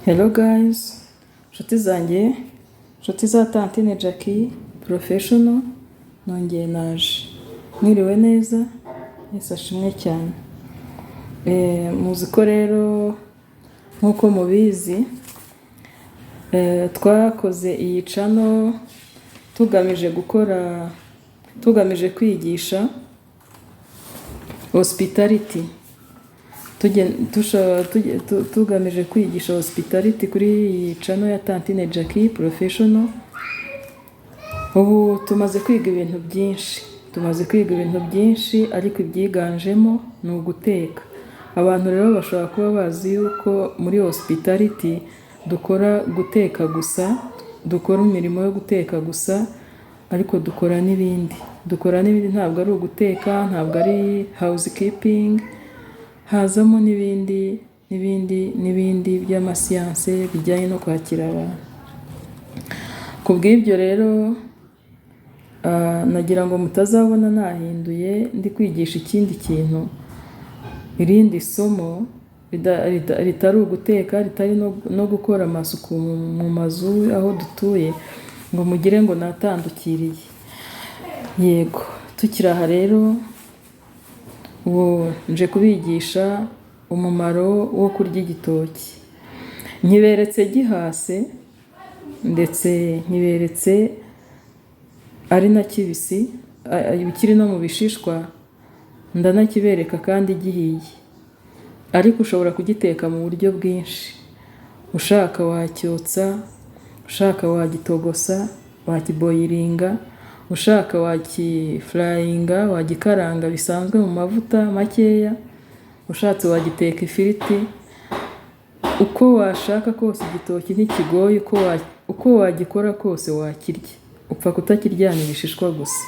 Hello guys, nshuti zanjye, nshuti za Tantine Jackie Professional, nongeye naje. Mwiriwe neza, Yesu ashimwe cyane. Muzi ko rero nkuko mubizi, twakoze iyi channel tugamije kwigisha hospitality. Tugamije kwigisha hospitality kuri iyi channel ya Tantine Jackie Professional. Ubu tumaze kwiga ibintu byinshi, ariko ibyiganjemo ni uguteka. Abantu rero bashobora kuba bazi yuko muri hospitality dukora guteka gusa, dukora imirimo yo guteka gusa, ariko dukora n'ibindi. Ntabwo ari uguteka, ntabwo ari housekeeping, hazamo n'ibindi by'amasiyanse bijyanye no kwakira abantu. Ku bw'ibyo rero nagira ngo mutazabona nahinduye ndi kwigisha ikindi kintu, irindi somo ritari uguteka, ritari no gukora amasuku mu mazu aho dutuye, ngo mugire ngo natandukiriye. Yego, tukiri aha rero, ubu nje kubigisha umumaro wo kurya igitoki. Nkiberetse gihase, ndetse nkiberetse ari na kibisi, bikiri no mu bishishwa, ndanakibereka kandi gihiye. Ariko ushobora kugiteka mu buryo bwinshi. Ushaka wacyotsa, ushaka wagitogosa, wakiboyiringa, ushaka wakifurayinga, wagikaranga bisanzwe mu mavuta makeya, ushatse wagiteka ifiriti. Uko washaka kose igitoki ntikigoye, uko wagikora kose wakirya. Upfa kutakiryana ibishishwa gusa.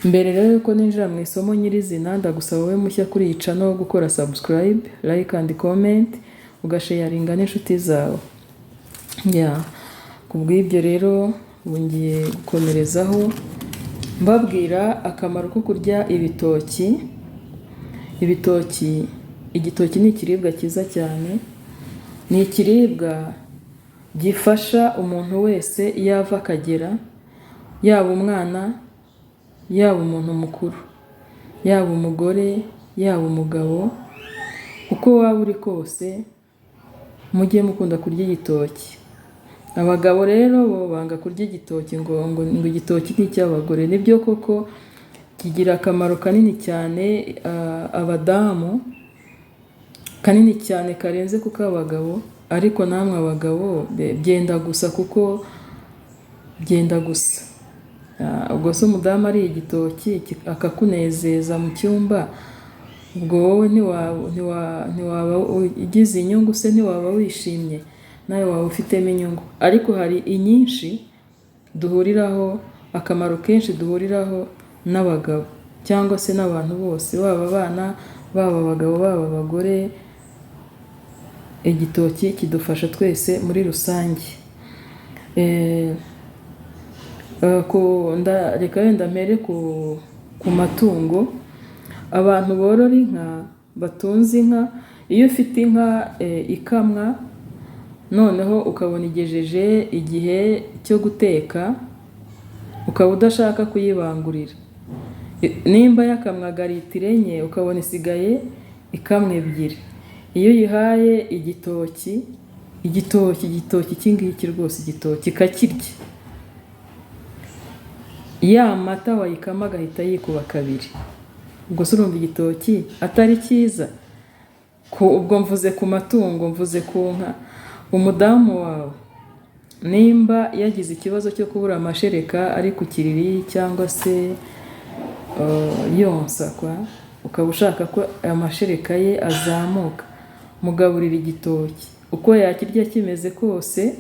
Mbere rero yuko ninjira mu isomo nyirizina, ndagusaba wowe mushya kuri iyi channel gukora subscribe, like and comment, ugasharinga n'inshuti zawe. Ku bw'ibyo rero ngiye gukomerezaho mbabwira akamaro ko kurya ibitoki. Igitoki ni ikiribwa cyiza cyane. Ni ikiribwa gifasha umuntu wese yava akagera, yaba umwana, yaba umuntu mukuru, yaba umugore, yaba umugabo. Uko waba uri kose, mujye mukunda kurya igitoki. Abagabo rero bo banga kurya igitoki, ngo igitoki ni icy'abagore. Nibyo koko kigira akamaro kanini cyane abadamu, kanini cyane karenze kuko abagabo, ariko namwe abagabo byenda gusa, kuko byenda gusa. Ubwo se umudamu ari igitoki akakunezeza mu cyumba, ubwo wowe ntiwaba ugize inyungu se, ntiwaba wishimye, nawe waba ufitemo inyungu. Ariko hari inyinshi duhuriraho, akamaro kenshi duhuriraho n'abagabo, cyangwa se n'abantu bose, baba abana, baba abagabo, baba abagore. Igitoki kidufasha twese muri rusange. Reka wenda mpere ku matungo. Abantu borora inka, batunze inka, iyo ufite inka ikamwa, noneho ukabona igejeje igihe cyo guteka, ukaba udashaka kuyibangurira. Nimba yakamwaga litiro enye, ukabona isigaye ikamwa ebyiri. Iyo uyihaye igitoki iki rwose, igitoki kakirya, ya mata wayikama agahita yikuba kabiri. Ubwo se urumva igitoki atari cyiza? Ubwo mvuze ku matungo, mvuze ku nka. Umudamu wawe nimba yagize ikibazo cyo kubura amashereka ari ku kiriri, cyangwa se yonsa, ukaba ushaka ko amashereka ye azamuka, mugaburira igitoki. Uko yakirya kimeze kose,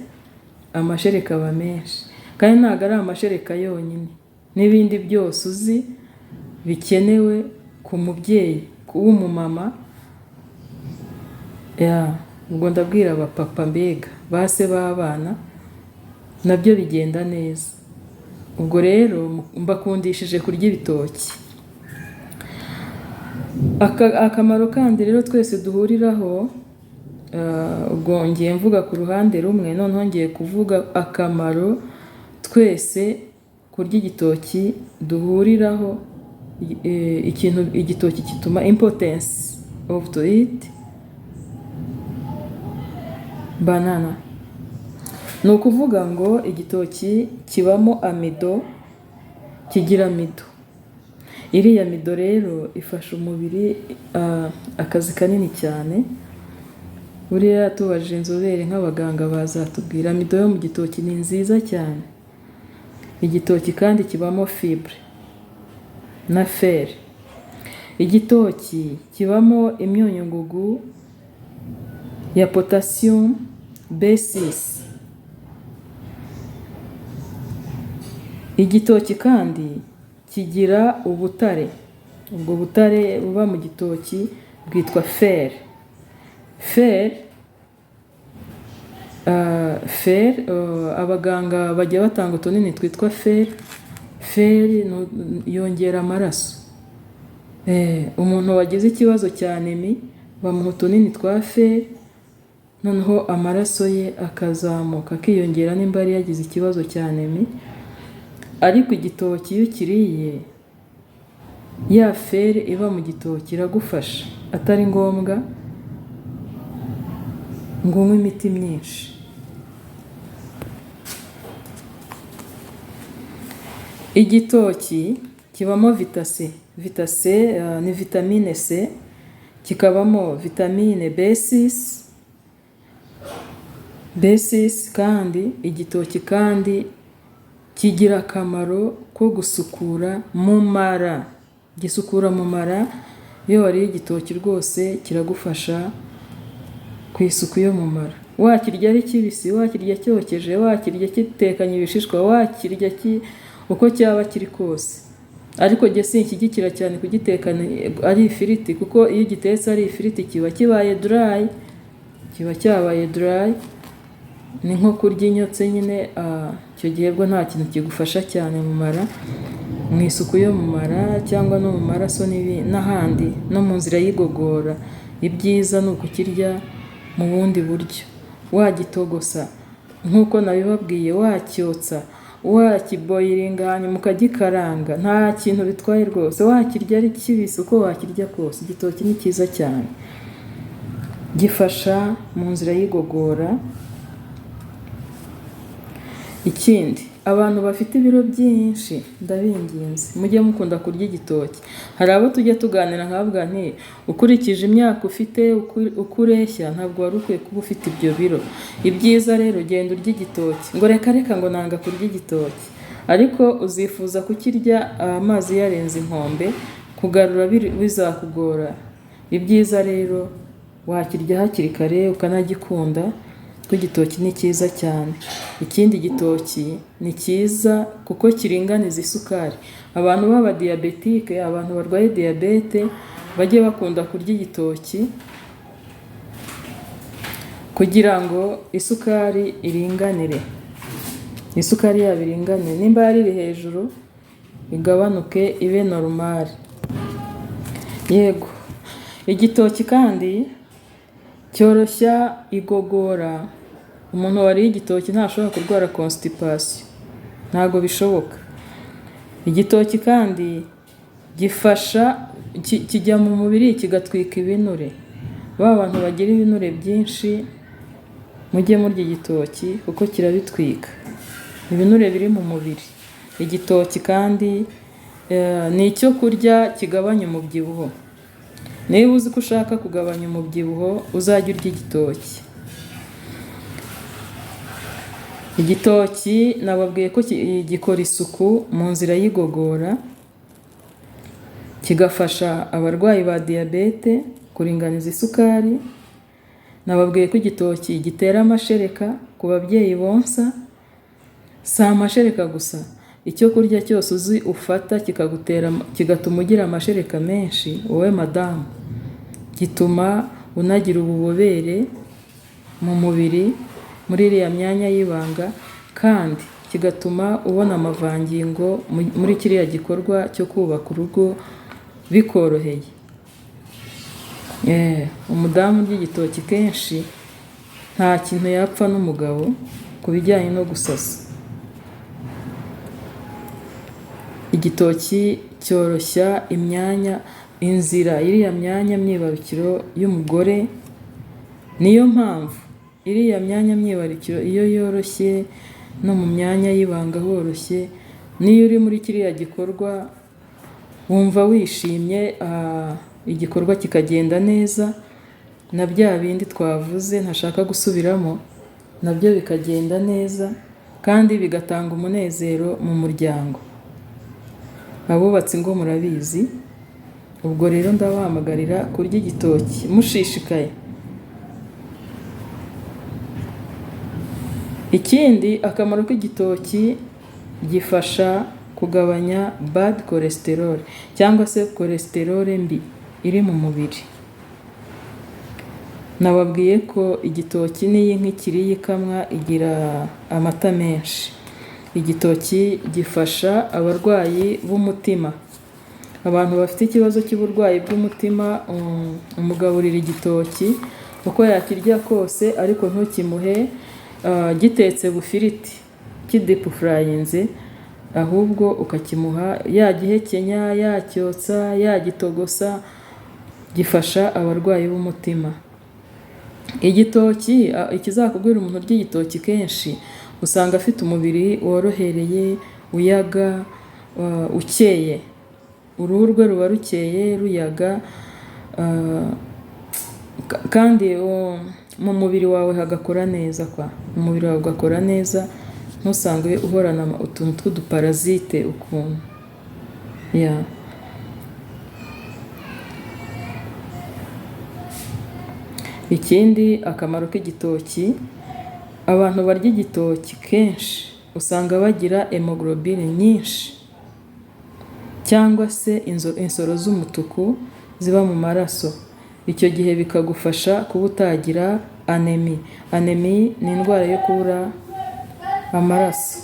amashereka aba menshi. Kandi ntabwo ari amashereka yonyine, n'ibindi byose uzi bikenewe ku mubyeyi w'umumama. Ubwo ndabwira abapapa, mbega base b'abana, nabyo bigenda neza. Ubwo rero mbakundishije kurya ibitoki. Akamaro kandi rero twese duhuriraho ubwo ngiye mvuga ku ruhande rumwe, noneho ngiye kuvuga akamaro twese kurya igitoki duhuriraho, ikintu igitoki kituma, importance of to eat banana. Ni ukuvuga ngo igitoki kibamo amido, kigira amido. Iriya mido rero ifasha umubiri akazi kanini cyane. Buriya tubajije inzobere nk'abaganga bazatubwira amido yo mu gitoki ni nziza cyane. Igitoki kandi kibamo fibre na fer. Igitoki kibamo imyunyungugu ya potassium B6. Igitoki kandi kigira ubutare. Ubwo butare buba mu gitoki bwitwa fer. Fer, abaganga bajya batanga utunini twitwa fer. Fer yongera amaraso. Umuntu wagize ikibazo cya anemi bamuha utunini twa fer, noneho amaraso ye akazamuka akiyongera nimba yari yagize ikibazo cya anemi. Ariko igitoki iyo ukiriye, ya fer iba mu gitoki iragufasha, atari ngombwa ngo unywe imiti myinshi. Igitoki kibamo vita C. Vita C ni vitamine C, kikabamo vitamine B6 kandi igitoki kandi kigira akamaro ko gusukura mu mara. Gisukura mu mara. Iyo wariye igitoki rwose kiragufasha ku isuku yo mu mara. Wakirya ari kibisi, wakirya cyokeje, wakirya kitekanye ibishishwa, wakirya uko cyaba kiri kose. Ariko jye sinshyigikira cyane kugitekana ari ifiriti, kuko iyo gitetse ari ifiriti kiba kibaye dry. Kiba cyabaye dry. Ni nko kurya inyotse nyine, icyo gihe bwo nta kintu kigufasha cyane mu mara, mu isuku yo mu mara cyangwa no mu maraso n'ahandi no mu nzira y'igogora. Ibyiza ni ukukirya mu bundi buryo. Wagitogosa nk'uko nabibabwiye, wacyotsa, wakiboyiringa hanyuma ukagikaranga, nta kintu bitwaye rwose. Wakirya ari kibisi, uko wakirya kose. Igitoki ni cyiza cyane, gifasha mu nzira y'igogora. Ikindi, abantu bafite ibiro byinshi ndabinginze mujye mukunda kurya igitoki. Hari abo tujya tuganira nkavuga nti ukurikije imyaka ufite, uko ureshya ntabwo wari ukwiye kuba ufite ibyo biro. Ibyiza rero genda urya igitoki. Ngo reka ngo nanga kurya igitoki, ariko uzifuza kukirya amazi yarenze inkombe, kugarura bizakugora. Ibyiza rero wakirya hakiri kare ukanagikunda, kuko igitoki ni cyiza cyane. Ikindi, igitoki ni cyiza kuko kiringaniza isukari. Abantu baba diabetike, abantu barwaye diyabete bajye bakunda kurya igitoki kugira ngo isukari iringanire. Isukari yabo iringanire, nimba yari iri hejuru igabanuke ibe normal. Yego, igitoki kandi cyoroshya igogora. Umuntu wariye igitoki ntashobora kurwara constipation, ntago bishoboka. Igitoki kandi gifasha, kijya mu mubiri kigatwika ibinure. Bantu bagira ibinure byinshi mujye murya igitoki kuko kirabitwika, ibinure biri mu mubiri. Igitoki kandi ni icyo kurya kigabanya umubyibuho. Niba uzi ko ushaka kugabanya umubyibuho, uzajya urya igitoki. Igitoki nababwiye ko gikora isuku mu nzira y'igogora, kigafasha abarwayi ba diyabete kuringaniza isukari. Nababwiye ko igitoki gitera amashereka ku babyeyi bonsa. Si amashereka gusa, icyo kurya cyose uzi ufata kigatuma ugira amashereka menshi, wowe madamu, gituma unagira ububobere mu mubiri muri iriya myanya y'ibanga, kandi kigatuma ubona amavangingo muri kiriya gikorwa cyo kubaka urugo bikoroheye. Umudamu urya igitoki kenshi nta kintu yapfa n'umugabo ku bijyanye no gusasa. Igitoki cyoroshya inzira iriya myanya myibarukiro y'umugore. Niyo mpamvu iriya myanya myibarukiro iyo yoroshye no mu myanya y'ibanga horoshye, niyo uri muri kiriya gikorwa wumva wishimye, igikorwa kikagenda neza, na bya bindi twavuze ntashaka gusubiramo nabyo bikagenda neza kandi bigatanga umunezero mu muryango. Abubatsi ngo murabizi, ubwo rero ndabahamagarira kurya igitoki mushishikaye. Ikindi akamaro k'igitoki, gifasha kugabanya bad cholesterol cyangwa se cholesterol mbi iri mu mubiri. Nababwiye ko igitoki n'iyi nk'ikiriye ikamwa igira amata menshi. Igitoki gifasha abarwayi b'umutima. Abantu bafite ikibazo cy'uburwayi bw'umutima, umugaburira igitoki uko yakirya kose, ariko ntukimuhe gitetse bufiriti kidipufurayinze, ahubwo ukakimuha yagihekenya, yacyotsa, yagitogosa. Gifasha abarwayi b'umutima. Igitoki, ikizakubwira umuntu urya igitoki kenshi, usanga afite umubiri worohereye, uyaga, ukeye. Uruhu rwe ruba rukeye, ruyaga, kandi mu mubiri wawe hagakora neza mu mubiri wawe ugakora neza, ntusange uhorana utuntu tw'uduparazite ukuntu. Ikindi akamaro k'igitoki, abantu barya igitoki kenshi usanga bagira hemoglobine nyinshi, cyangwa se insoro z'umutuku ziba mu maraso. Icyo gihe bikagufasha kuba utagira anemi. Anemi ni indwara yo kubura amaraso.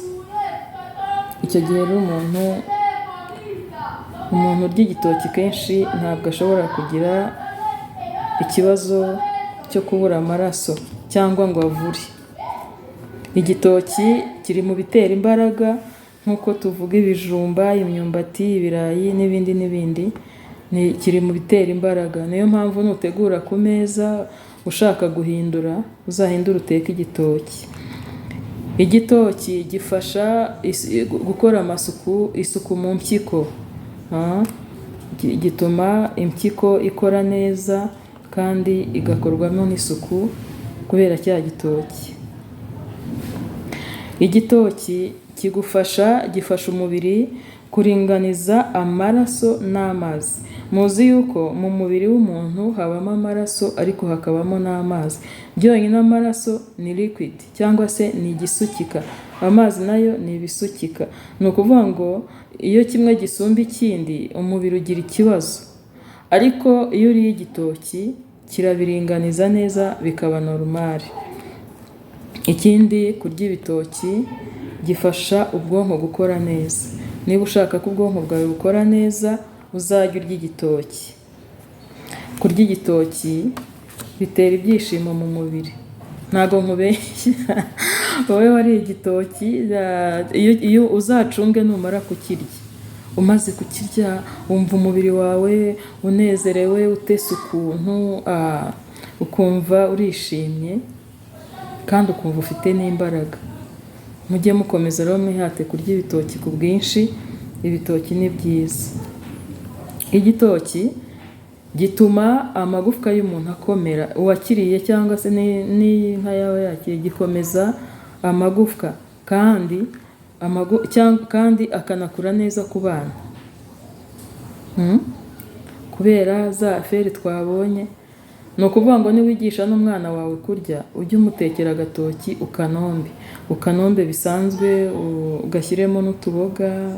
Icyo gihe rero umuntu urya igitoki kenshi ntabwo ashobora kugira ikibazo cyo kubura amaraso cyangwa ngo avure. Igitoki kiri mu bitera imbaraga, nk'uko tuvuga ibijumba, imyumbati, ibirayi n'ibindi, kiri mu bitera imbaraga. Niyo mpamvu nutegura ku meza ushaka guhindura, uzahindura uteke igitoki. Igitoki gifasha gukora isuku mu mpyiko. Gituma impyiko ikora neza kandi igakorwamo n'isuku kubera cya gitoki. Igitoki gifasha umubiri kuringaniza amaraso n'amazi. Muzi yuko mu mubiri w'umuntu habamo amaraso ariko hakabamo n'amazi. Byonyine amaraso ni liquid cyangwa se ni igisukika, amazi nayo ni ibisukika. Ni ukuvuga ngo iyo kimwe gisumba ikindi, umubiri ugira ikibazo, ariko iyo uriye igitoki kirabiringaniza neza bikaba normal. Ikindi, kurya ibitoki gifasha ubwonko gukora neza. Niba ushaka ko ubwonko bwawe bukora neza, uzajya urya igitoki. Kurya igitoki bitera ibyishimo mu mubiri. Ntabwo nkubeshya, wowe wariye igitoki, iyo uzacunge numara kukirya, umaze kukirya wumva umubiri wawe unezerewe, utese ukuntu, ukumva urishimye kandi ukumva ufite n'imbaraga. Mujye mukomeza rero mwihate kurya ibitoki ku bwinshi. Ibitoki ni byiza. Igitoki gituma amagufwa y'umuntu akomera. Uwakiriye cyangwa se n'inka yawe yakiriye, gikomeza amagufwa kandi akanakura neza ku bana. Kubera za aferi twabonye, ni ukuvuga ngo niwigisha n'umwana wawe kurya, ujye umutekera agatoki ukanombe bisanzwe, ugashyiremo n'utuboga,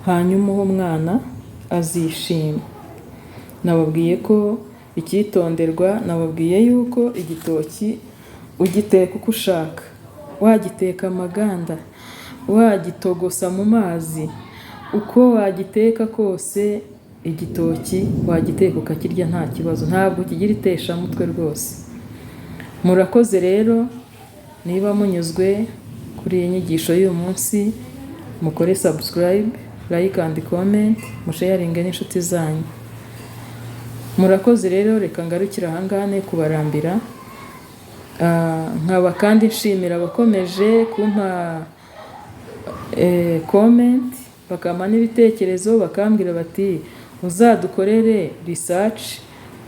hanyuma uwo mwana azishima. Nababwiye ko icyitonderwa, nababwiye yuko igitoki ugiteka uko ushaka. Wagiteka amaganda, wagitogosa mu mazi, uko wagiteka kose, igitoki wagiteka ukakirya nta kibazo. Ntabwo kigira iteshamutwe rwose. Murakoze rero, niba munyuzwe kuri iyi nyigisho y'uyu munsi, mukore subscribe, like and comment, musharinge n'inshuti zanyu. Murakoze rero, reka ngarukira ahangaha kubarambira. Nkaba kandi nshimira abakomeje kumpa comment, bakampa n'ibitekerezo, bakambwira bati uzadukorere research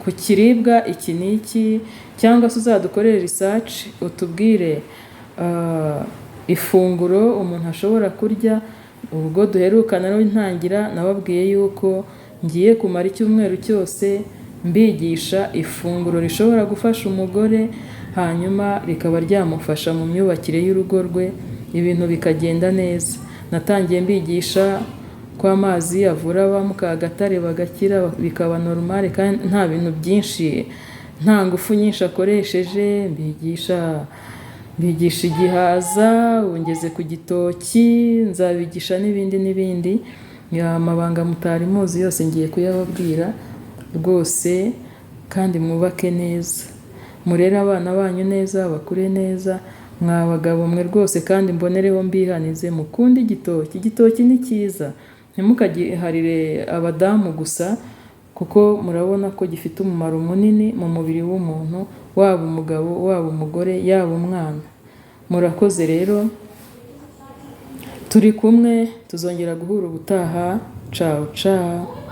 ku kiribwa iki n'iki, cyangwa se uzadukorere research utubwire ifunguro umuntu ashobora kurya. Ubwo duherukana no ntangira nababwiye yuko ngiye kumara icyumweru cyose mbigisha ifunguro rishobora gufasha umugore, hanyuma rikaba ryamufasha mu myubakire y'urugo rwe, ibintu bikagenda neza. Natangiye mbigisha ko amazi avura aba mu Kagatare bagakira bikaba normal, kandi nta bintu byinshi, nta ngufu nyinshi akoresheje. Mbigisha igihaza, ngeze ku gitoki, nzabigisha n'ibindi. Amabanga mutari muzi yose ngiye kuyababwira rwose, kandi mwubake neza, murere abana banyu neza, bakure neza. Mwa bagabo mwe rwose, kandi mbonereho mbihanize, mukunde igitoki. Igitoki ni cyiza, ntimukagiharire abadamu gusa, kuko murabona ko gifite umumaro munini mu mubiri w'umuntu, waba umugabo, waba umugore, yaba umwana. Murakoze rero, turi kumwe, tuzongera guhura ubutaha. Ciao ciao.